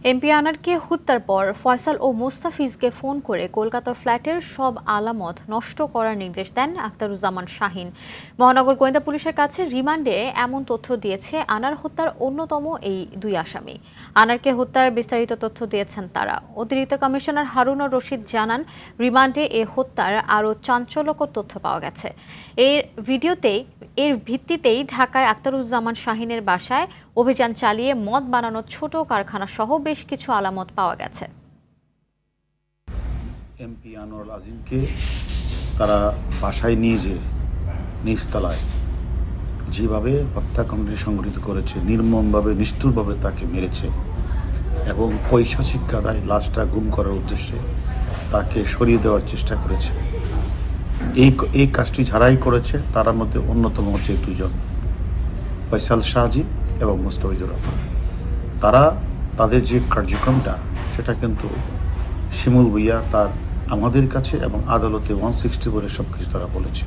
MP আনারকে হত্যার পর ফয়সাল ও মোস্তাফিজকে phone করে কলকাতার ফ্ল্যাটের সব আলামত নষ্ট করার নির্দেশ দেন আখতারুজ্জামান শাহীন। মহানগর গোয়েন্দা পুলিশের কাছে রিমান্ডে এমন তথ্য দিয়েছে আনার হত্যার অন্যতম এই দুই আসামি। আনারকে হত্যার বিস্তারিত তথ্য দিয়েছেন তারা। অতিরিক্ত কমিশনার হারুনুর রশিদ জানান, রিমান্ডে এ হত্যার আরও চাঞ্চল্যকর তথ্য পাওয়া গেছে। এর ভিত্তিতেই ঢাকায় আখতারুজ্জামান শাহীনের বাসায় অভিযান চালিয়ে মদ বানানোর ছোট কারখানা সহ বেশ কিছু আলামত পাওয়া গেছে। এমপি আনোয়ারুল আজিমকে তারা বাসায় নিয়ে যেয়ে নিচতলায় যেভাবে হত্যাকাণ্ডটি সংঘটিত করেছে, নির্মমভাবে নিষ্ঠুরভাবে তাকে মেরেছে এবং পৈশাচিক কাদায় লাশটা গুম করার উদ্দেশ্যে তাকে সরিয়ে দেওয়ার চেষ্টা করেছে। এই কাজটি যারাই করেছে তার মধ্যে অন্যতম হচ্ছে দুজন, ফয়সাল শাহজি এবং মুস্তাফিজুর রহমান। তাদের যে কার্যক্রমটা সেটা কিন্তু শিমুল ভুইয়া তার আমাদের কাছে এবং আদালতে 160 বলে সব কিছু তারা বলেছে।